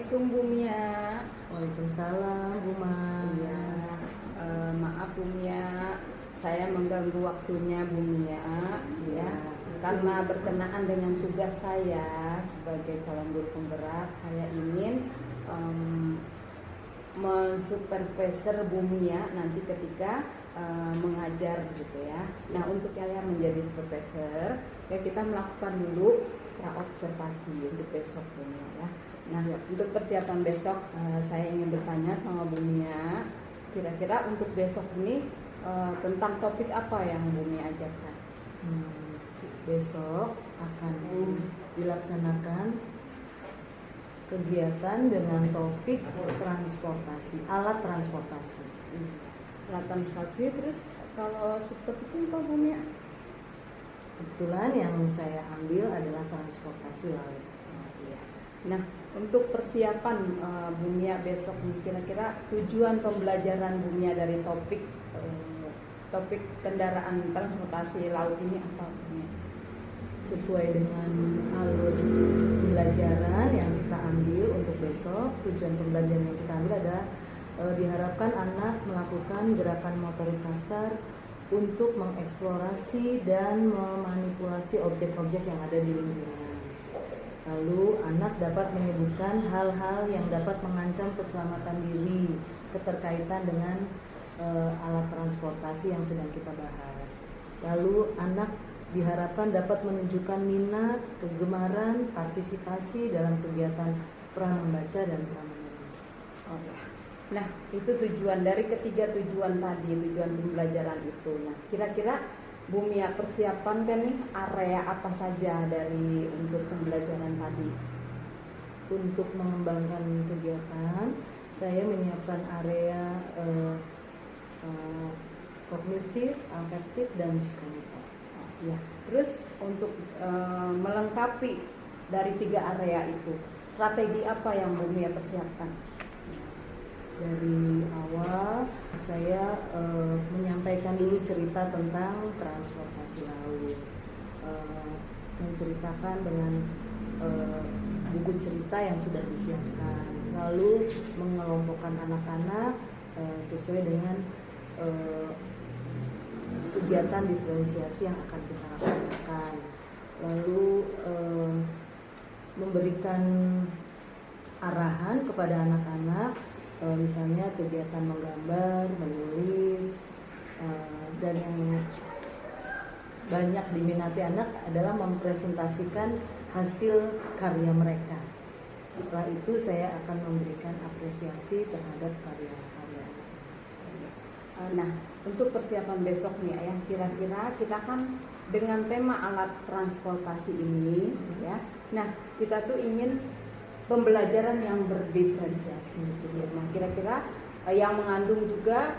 Assalamualaikum Bu Mia. Waalaikumsalam Bu Iya, Mas. maaf Bu Mia, saya mengganggu waktunya Bu Mia, ya, karena berkenaan dengan tugas saya sebagai calon guru penggerak, saya ingin mensupervisor Bu Mia nanti ketika mengajar gitu ya. Nah, untuk saya menjadi supervisor, ya kita melakukan dulu praobservasi untuk besok Bu Mia ya. Nah, untuk persiapan besok saya ingin bertanya sama Bu Mia, kira-kira untuk besok ini tentang topik apa yang Bu Mia ajarkan? Besok akan dilaksanakan kegiatan dengan topik transportasi, alat transportasi. Alat transportasi, terus kalau seperti itu apa Bu Mia? Kebetulan yang saya ambil adalah transportasi laut. Nah, untuk persiapan Bu Mia besok, kira-kira tujuan pembelajaran Bu Mia dari topik kendaraan transportasi laut ini apa Bu Mia? Sesuai dengan alur pembelajaran yang kita ambil untuk besok, tujuan pembelajaran yang kita ambil adalah diharapkan anak melakukan gerakan motorik kasar untuk mengeksplorasi dan memanipulasi objek-objek yang ada di lingkungan. Lalu anak dapat menyebutkan hal-hal yang dapat mengancam keselamatan diri keterkaitan dengan alat transportasi yang sedang kita bahas. Lalu anak diharapkan dapat menunjukkan minat, kegemaran, partisipasi dalam kegiatan pra membaca dan pra menulis. Nah, itu tujuan dari ketiga tujuan tadi, tujuan pembelajaran itu. Nah, kira-kira Bu Mia persiapan kan nih area apa saja dari untuk pembelajaran tadi? Untuk mengembangkan kegiatan, saya menyiapkan area kognitif, afektif, dan psikomotor. Ya, terus untuk melengkapi dari tiga area itu, strategi apa yang Bu Mia persiapkan? Dari awal saya menyampaikan dulu cerita tentang transportasi laut, menceritakan dengan buku cerita yang sudah disiapkan, lalu mengelompokkan anak-anak sesuai dengan kegiatan diferensiasi yang akan kita laksanakan, lalu memberikan arahan kepada anak-anak, misalnya kegiatan menggambar, menulis, dan yang banyak diminati anak adalah mempresentasikan hasil karya mereka. Setelah itu saya akan memberikan apresiasi terhadap karya-karya. Nah, untuk persiapan besok nih ya, kira-kira kita kan dengan tema alat transportasi ini ya. Nah, kita tuh ingin pembelajaran yang berdiferensiasi gitu. Nah, kira-kira yang mengandung juga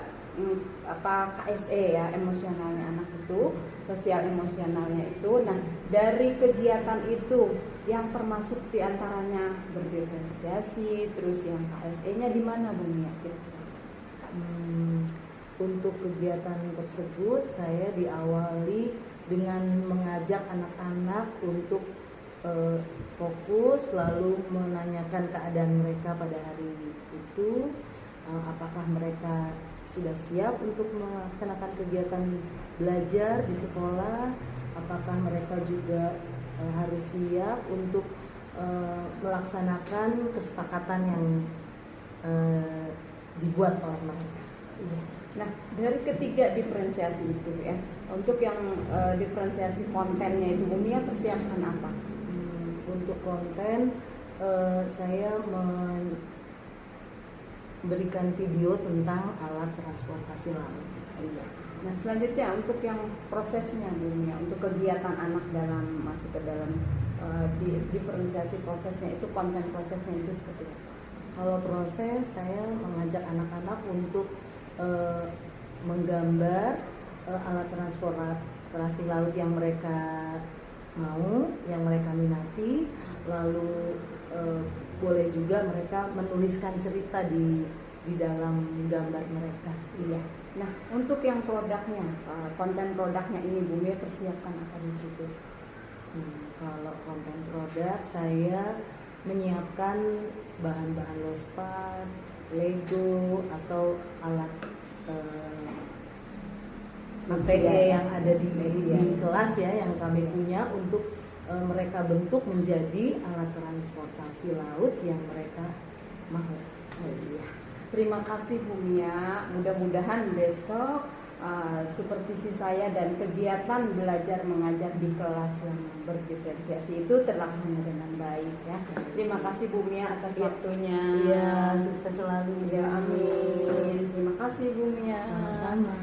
KSE ya, emosionalnya anak itu, sosial emosionalnya itu. Nah, dari kegiatan itu yang termasuk diantaranya berdiferensiasi, terus yang KSE-nya di mana Bu Mia kira-kira? Untuk kegiatan tersebut saya diawali dengan mengajak anak-anak untuk fokus, lalu menanyakan keadaan mereka pada hari itu, apakah mereka sudah siap untuk melaksanakan kegiatan belajar di sekolah, apakah mereka juga harus siap untuk melaksanakan kesepakatan yang dibuat oleh mereka. Nah, dari ketiga diferensiasi itu ya, untuk yang diferensiasi kontennya itu Bu Mia persiapkan apa? Untuk konten saya memberikan video tentang alat transportasi laut. Nah, selanjutnya untuk yang prosesnya Bu Mia, untuk kegiatan anak dalam masuk ke dalam diferensiasi prosesnya itu, konten prosesnya itu seperti apa? Kalau proses, saya mengajak anak-anak untuk menggambar alat transportasi laut yang mereka mau, yang mereka minati, lalu boleh juga mereka menuliskan cerita di dalam gambar mereka. Iya. Nah, untuk yang produknya, konten produknya ini Bu Mia persiapkan apa di situ? Kalau konten produk saya menyiapkan bahan-bahan lospat, Lego atau alat PE yang ada di kelas ya, yang kami punya untuk mereka bentuk menjadi alat transportasi laut yang mereka mau. Iya. Terima kasih Bu Mia. Mudah-mudahan besok supervisi saya dan kegiatan belajar mengajar di kelas yang berdiferensiasi itu terlaksana dengan baik ya. Terima kasih Bu Mia atas waktunya. Iya, sukses selalu. Ya, amin. Terima kasih Bu Mia. Sama-sama.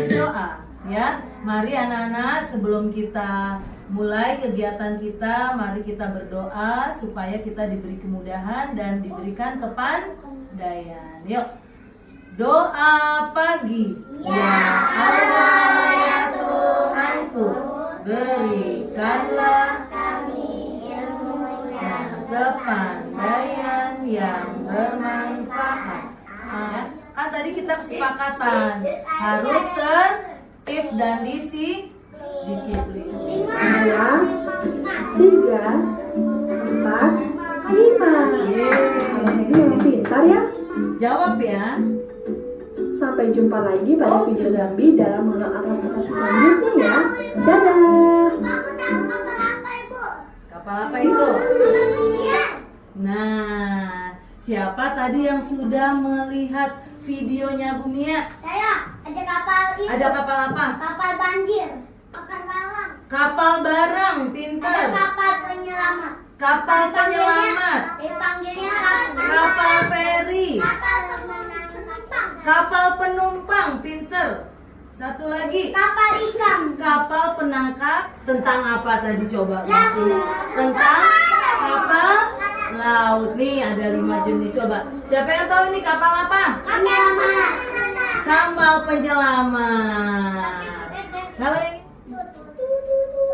Doa ya. Mari anak-anak, sebelum kita mulai kegiatan kita, mari kita berdoa supaya kita diberi kemudahan dan diberikan kepandaian. Yuk. Doa pagi. Ya Allah ya Tuhanku, berikanlah kami ilmu dan kepandaian yang bermanfaat. Kan tadi kita kesepakatan harus tertib dan disiplin. 2, 3, 4, 5. Ini memang pintar ya. Jawab ya. Sampai jumpa lagi pada video sudah. Gambi dalam mengenal transportasi selanjutnya ya. Dadah. Kapal apa itu? Nah, siapa tadi yang sudah melihat videonya Bu Mia? Saya ada kapal itu. Ada kapal apa? Kapal banjir. Kapal barang. Kapal barang, Ada pintar. kapal penyelamat. Kapal penyelamat. Dipanggilnya Kapal feri. Kapal penumpang. Kapal penumpang, pinter. Satu lagi. Kapal ikan. Kapal penangkap. Tentang apa tadi coba kasih? Tentang kapal laut. Nih ada 5 jenis. Coba. Siapa yang tahu ini kapal apa? Penyelamat. Kapal penyelamat. Kalau yang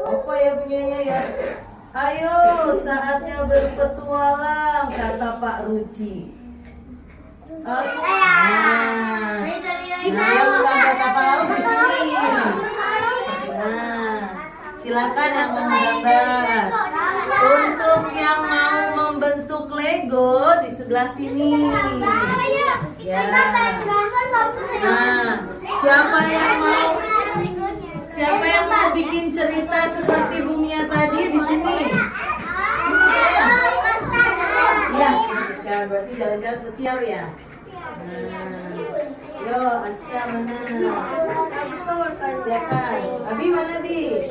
apa ya punyanya ya? Ayo, saatnya berpetualang, kata Pak Ruci. Oke. Nah, bukan kapal laut di sini. Nah, silakan yang mau menggambar. Untuk yang mau membentuk Lego di sebelah sini. Ya. Nah, siapa yang mau bikin cerita seperti Bu Mia tadi di sini? Ya, kan berarti jalan-jalan sosial ya. Nah, yo, Aska mana? Silakan. Abi mana Bi?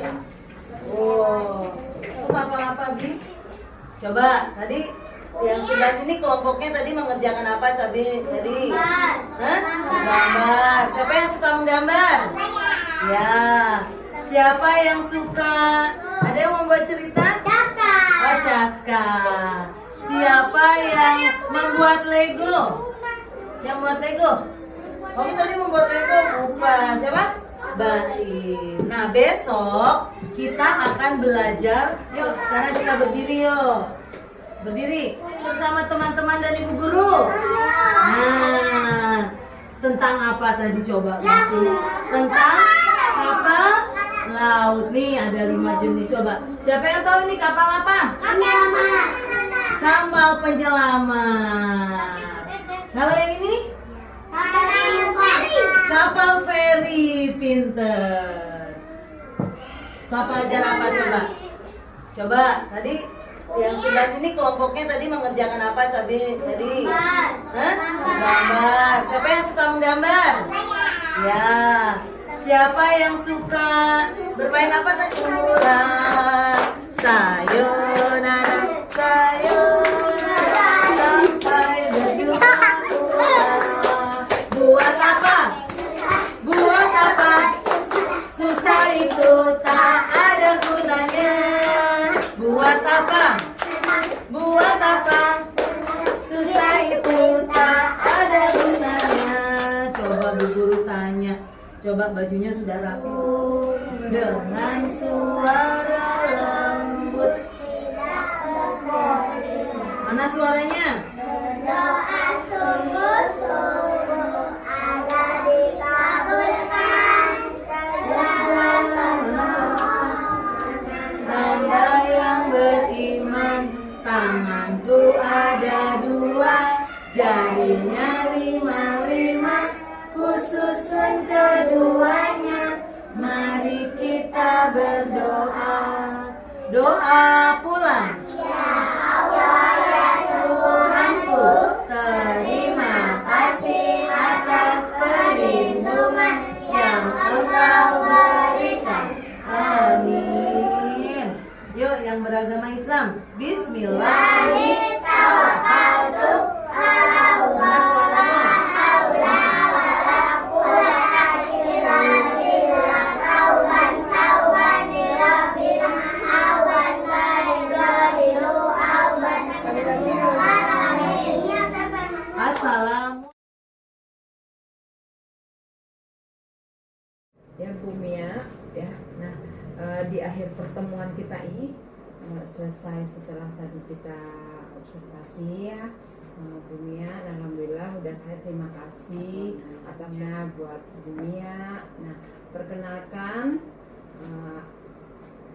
Oh, itu kapal apa Bi? Coba tadi yang sebelah sini kelompoknya tadi mengerjakan apa tadi? Hah? Menggambar. Siapa yang suka menggambar? Ya. Siapa yang suka? Ada yang membuat cerita? Oh, Caska. Siapa yang membuat Lego? Yang membuat Lego? Kamu tadi membuat Lego? Bukan. Siapa? Baim. Nah, besok kita akan belajar. Yuk, sekarang kita berdiri yuk. Berdiri bersama teman-teman dan ibu guru. Nah, tentang apa tadi coba kasih? Tentang kapal laut. Nih ada 5 jenis. Coba. Siapa yang tahu ini kapal apa? Kapal penyelamat. Kalau yang ini? Kapal feri, pinter. Kapal jar apa coba? Coba tadi yang sebelah sini kelompoknya tadi mengerjakan apa tadi? Hah? Menggambar. Siapa yang suka menggambar? Ya. Siapa yang suka bermain apa tadi? Ulang. Sayonara, sayonara, sampai berjumpa. Buat apa? Buat apa? Susah itu tak ada gunanya. Buat apa? Buat apa? Susah itu tak ada gunanya. Coba Bu Guru tanya. Coba bajunya sudah rapi. Dengan suara lembut. Mana suaranya? Doa sungguh-sungguh agar dikabulkan segala permohonan. pulang. Tuhanku, terima kasih atas perlindungan yang Engkau berikan. Amin. Yuk yang beragama Islam. Bismillahirrahmanirrahim. Assalamualaikum. Ya Bu Mia, ya. Nah, di akhir pertemuan kita ini selesai setelah tadi kita observasi ya, Bu Mia. Alhamdulillah, dan saya terima kasih atasnya buat Bu Mia. Nah, perkenalkan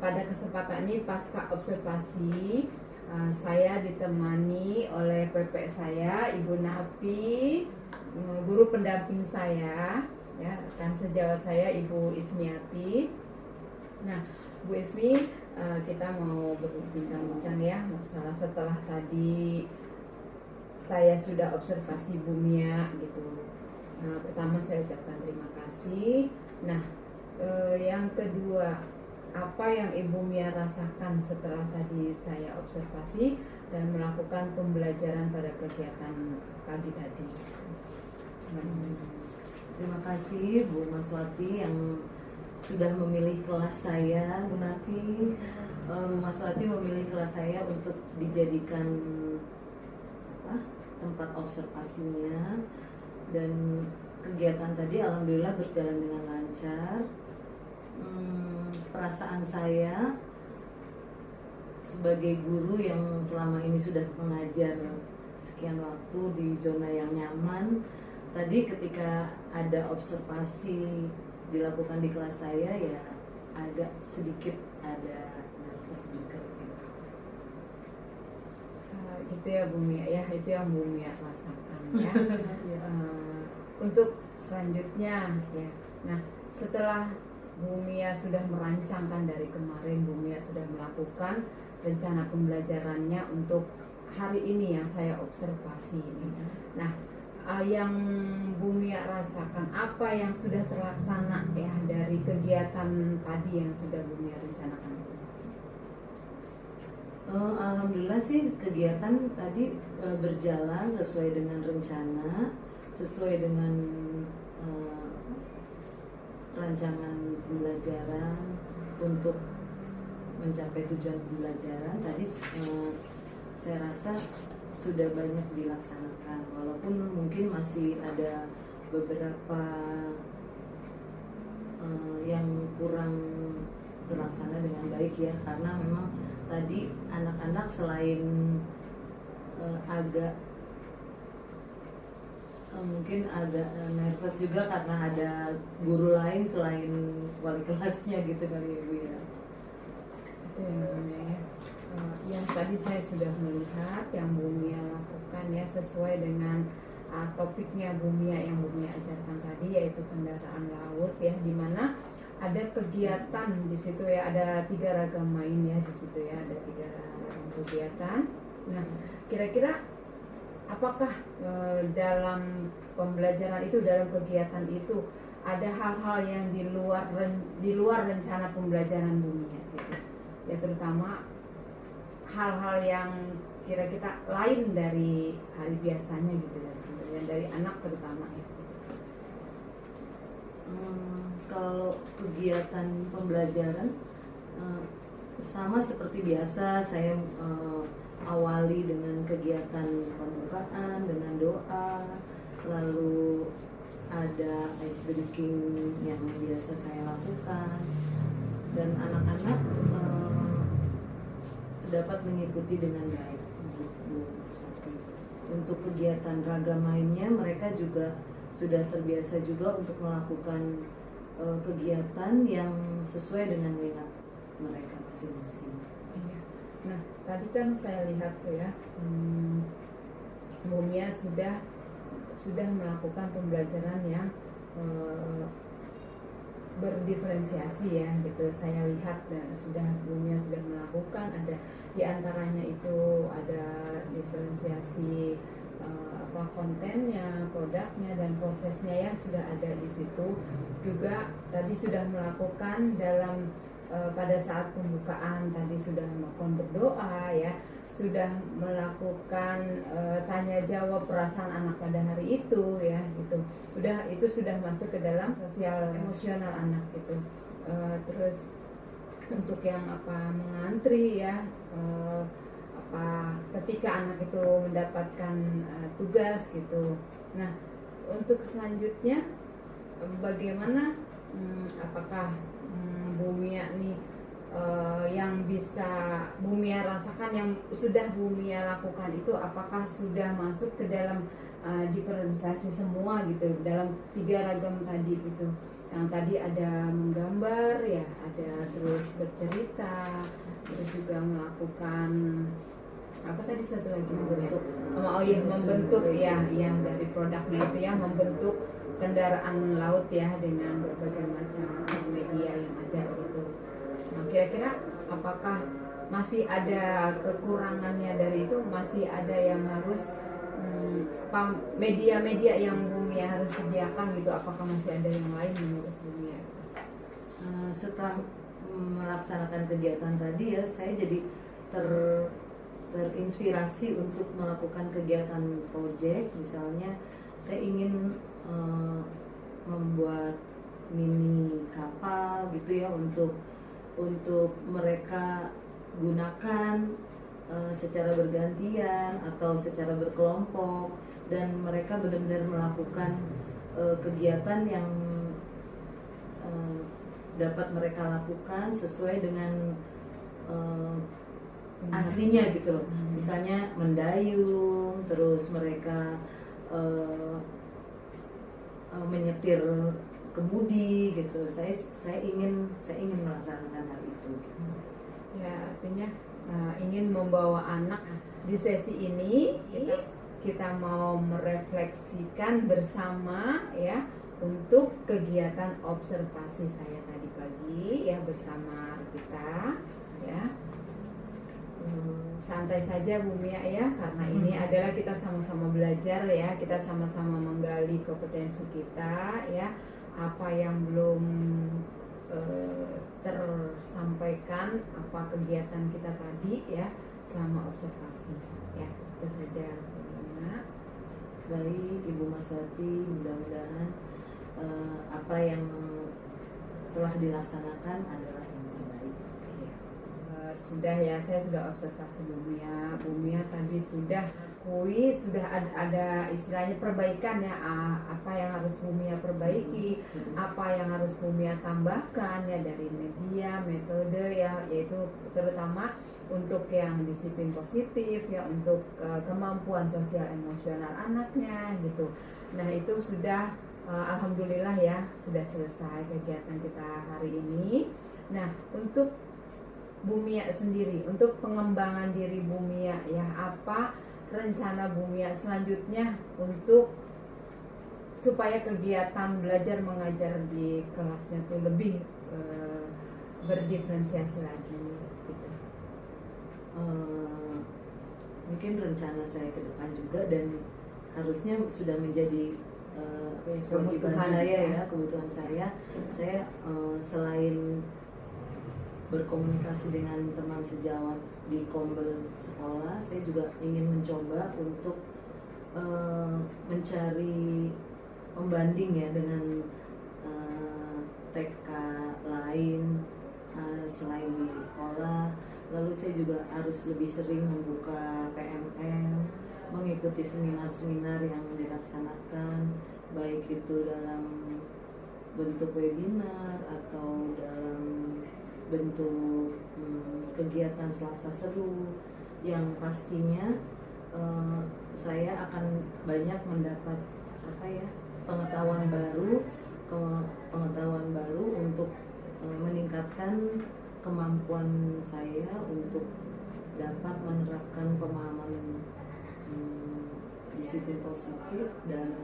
pada kesempatan ini pasca observasi saya ditemani oleh PP saya, Ibu Nafi, guru pendamping saya, ya, rekan sejawat saya Ibu Ismiati. Nah, Bu Ismi, kita mau berbincang-bincang ya masalah setelah tadi saya sudah observasi Bu Mia gitu. Pertama saya ucapkan terima kasih. Nah, yang kedua, apa yang Ibu Mia rasakan setelah tadi saya observasi dan melakukan pembelajaran pada kegiatan pagi tadi? Terima kasih Bu Maswati yang sudah memilih kelas saya, Bu Nafi. Bu Maswati memilih kelas saya untuk dijadikan tempat observasinya, dan kegiatan tadi alhamdulillah berjalan dengan lancar. Perasaan saya sebagai guru yang selama ini sudah mengajar sekian waktu di zona yang nyaman, tadi ketika ada observasi dilakukan di kelas saya ya agak sedikit ada nervous juga gitu. Gitu ya Bu Mia ya, itu yang Bu Mia rasakan ya. Untuk selanjutnya ya, nah setelah Bu Mia sudah merancangkan dari kemarin, Bu Mia sudah melakukan rencana pembelajarannya untuk hari ini yang saya observasi ini. Nah, yang Bu Mia rasakan, apa yang sudah terlaksana ya dari kegiatan tadi yang sudah Bu Mia rencanakan itu? Alhamdulillah sih kegiatan tadi berjalan sesuai dengan rencana, sesuai dengan rancangan pembelajaran untuk mencapai tujuan pembelajaran. Tadi saya rasa sudah banyak dilaksanakan, walaupun mungkin masih ada beberapa yang kurang terlaksana dengan baik ya, karena memang tadi anak-anak selain agak mungkin agak nervous juga karena ada guru lain selain wali kelasnya gitu kali ya Bu ya. Itu yang Bu Mia ya. Yang tadi saya sudah melihat yang Bu Mia lakukan ya sesuai dengan topiknya Bu Mia yang Bu Mia ajarkan tadi, yaitu kendaraan laut ya, di mana ada kegiatan di situ ya, ada 3 ragam main ya di situ ya, ada 3 ragam kegiatan. Nah, kira-kira apakah dalam pembelajaran itu, dalam kegiatan itu ada hal-hal yang di luar rencana pembelajaran Bu Mia gitu. Ya, terutama hal-hal yang kira-kira lain dari hari biasanya gitu, dari anak terutama ya. Kalau kegiatan pembelajaran sama seperti biasa, saya awali dengan kegiatan pembukaan dengan doa, lalu ada ice breaking yang biasa saya lakukan, dan anak-anak dapat mengikuti dengan baik. Untuk kegiatan ragam lainnya, mereka juga sudah terbiasa juga untuk melakukan kegiatan yang sesuai dengan minat mereka masing-masing. Iya. Nah, tadi kan saya lihat tuh ya, Bu Mia sudah melakukan pembelajaran yang berdiferensiasi ya gitu. Saya lihat dan Bumia sudah melakukan, ada diantaranya itu ada diferensiasi kontennya, produknya dan prosesnya ya sudah ada di situ. Juga tadi sudah melakukan dalam pada saat pembukaan tadi sudah melakukan berdoa ya, sudah melakukan tanya jawab perasaan anak pada hari itu ya gitu. Itu sudah masuk ke dalam sosial emosional anak gitu. Terus untuk yang mengantri ya, ketika anak itu mendapatkan tugas gitu. Nah, untuk selanjutnya bagaimana apakah Bumia nih yang bisa Bumia rasakan, yang sudah Bumia lakukan itu apakah sudah masuk ke dalam diferensiasi semua gitu, dalam 3 ragam tadi gitu. Yang tadi ada menggambar ya, ada terus bercerita, terus juga melakukan apa tadi satu lagi membentuk membentuk ya dari produknya itu ya, membentuk kendaraan laut ya dengan berbagai macam media yang ada gitu. Nah, kira-kira apakah masih ada kekurangannya dari itu, masih ada yang harus media-media yang Bumia harus sediakan gitu, apakah masih ada yang lain menurut Bumia? Setelah melaksanakan kegiatan tadi ya, saya jadi terinspirasi untuk melakukan kegiatan proyek. Misalnya saya ingin membuat mini kapal gitu ya, untuk mereka gunakan secara bergantian atau secara berkelompok, dan mereka benar-benar melakukan kegiatan yang dapat mereka lakukan sesuai dengan aslinya gitu loh. Misalnya mendayung, terus mereka menyetir kemudi gitu. Saya ingin melaksanakan hal itu. Ya, artinya ingin membawa anak di sesi ini kita mau merefleksikan bersama ya untuk kegiatan observasi saya tadi pagi ya bersama kita ya. Santai saja Bumia ya, karena ini adalah kita sama-sama belajar ya, kita sama-sama menggali kompetensi kita ya, apa yang belum tersampaikan, apa kegiatan kita tadi ya selama observasi ya, itu saja Bumia. Baik Ibu Maswati, mudah-mudahan apa yang telah dilaksanakan adalah yang terbaik. Sudah ya, saya sudah observasi Bumia tadi sudah ada istilahnya perbaikan ya, apa yang harus Bumia perbaiki, apa yang harus Bumia tambahkan ya dari media, metode ya, yaitu terutama untuk yang disiplin positif ya, untuk kemampuan sosial emosional anaknya gitu. Nah, itu sudah alhamdulillah ya, sudah selesai kegiatan kita hari ini. Nah, untuk Bumia sendiri, untuk pengembangan diri Bumia ya, apa rencana Bumia selanjutnya untuk supaya kegiatan belajar mengajar di kelasnya tuh lebih berdiferensiasi lagi gitu. Mungkin rencana saya ke depan juga, dan harusnya sudah menjadi kewajiban saya ya, kebutuhan saya selain berkomunikasi dengan teman sejawat di kombel sekolah, saya juga ingin mencoba untuk mencari pembanding ya dengan TK lain selain di sekolah. Lalu saya juga harus lebih sering membuka PMM, mengikuti seminar-seminar yang dilaksanakan, baik itu dalam bentuk webinar atau dalam bentuk kegiatan Selasa Seru, yang pastinya saya akan banyak mendapat pengetahuan baru untuk meningkatkan kemampuan saya untuk dapat menerapkan pemahaman disiplin positif dan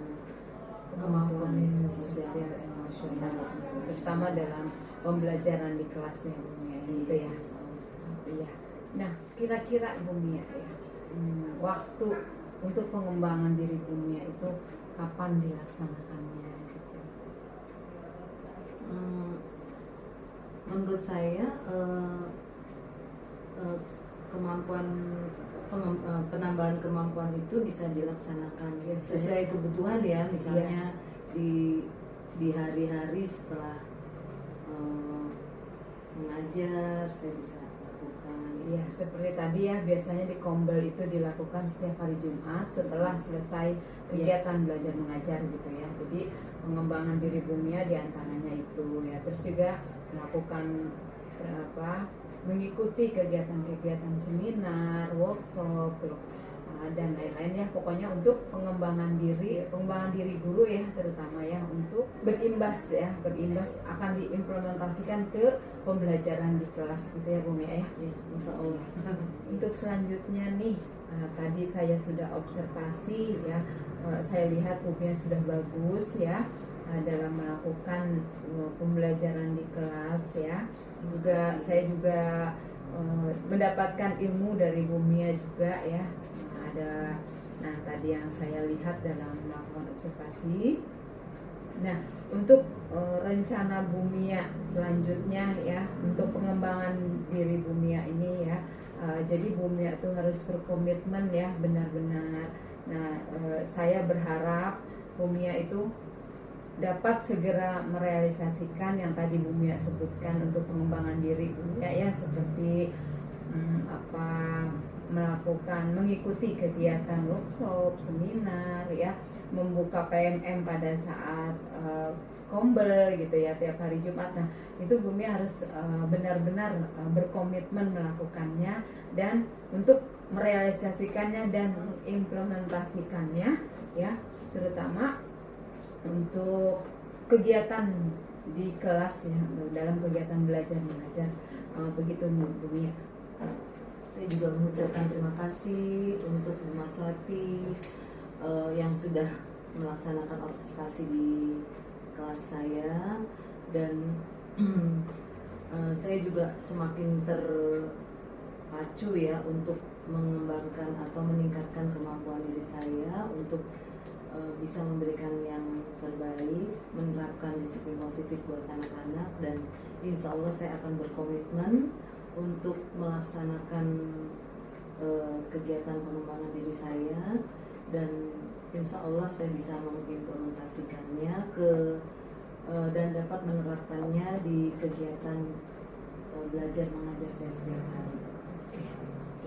kemampuan sosial emosional. terutama dalam pembelajaran di kelasnya Bu Mia gitu ya. Iya. Nah, kira-kira Bu Mia ya, waktu untuk pengembangan diri Bu Mia itu kapan dilaksanakannya gitu? Menurut saya penambahan kemampuan itu bisa dilaksanakan sesuai kebutuhan ya, misalnya di hari-hari setelah mengajar saya bisa lakukan. Iya, seperti tadi ya, biasanya di Kombel itu dilakukan setiap hari Jumat setelah selesai kegiatan belajar mengajar gitu ya. Jadi pengembangan diri Bu Mia diantaranya itu ya. Terus juga melakukan mengikuti kegiatan-kegiatan seminar, workshop dan lain-lain ya. Pokoknya untuk pengembangan diri guru ya, terutama ya, untuk berimbas akan diimplementasikan ke pembelajaran di kelas gitu ya Bu Mia ya. Insya Allah. Untuk selanjutnya nih, tadi saya sudah observasi ya, saya lihat Bu Mia sudah bagus ya dalam melakukan pembelajaran di kelas ya. Saya juga mendapatkan ilmu dari Bu Mia juga ya. Nah tadi yang saya lihat dalam melakukan observasi. Nah, untuk rencana Bu Mia selanjutnya ya, untuk pengembangan diri Bu Mia ini ya, jadi Bu Mia itu harus berkomitmen ya, benar-benar. Nah, saya berharap Bu Mia itu dapat segera merealisasikan yang tadi Bu Mia sebutkan untuk pengembangan diri Bu Mia ya, seperti mengikuti kegiatan workshop, seminar ya, membuka PMM pada saat Kombel gitu ya, tiap hari Jumat. Nah, itu Bu Mia harus benar-benar berkomitmen melakukannya dan untuk merealisasikannya dan mengimplementasikannya ya, terutama untuk kegiatan di kelas ya, dalam kegiatan belajar mengajar. Begitu Bu Mia. Saya juga mengucapkan terima kasih untuk Bu Maswati yang sudah melaksanakan observasi di kelas saya, dan saya juga semakin terpacu ya untuk mengembangkan atau meningkatkan kemampuan diri saya untuk bisa memberikan yang terbaik, menerapkan disiplin positif buat anak-anak, dan insya Allah saya akan berkomitmen untuk melaksanakan kegiatan pengembangan diri saya, dan insya Allah saya bisa mengimplementasikannya dan dapat menerapkannya di kegiatan belajar mengajar saya setiap hari.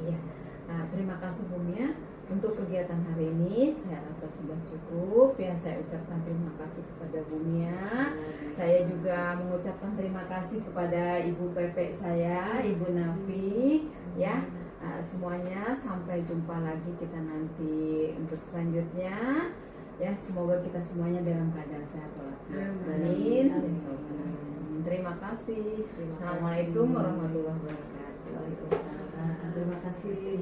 Iya. Nah, terima kasih Bu Mia. Untuk kegiatan hari ini saya rasa sudah cukup ya. Saya ucapkan terima kasih kepada Bu Mia. Saya juga mengucapkan terima kasih kepada Ibu PP saya, Ibu Nafi ya. Semuanya sampai jumpa lagi kita nanti untuk selanjutnya ya. Semoga kita semuanya dalam keadaan sehat walafiat. Amin. Terima kasih. Assalamualaikum warahmatullahi wabarakatuh. Terima kasih.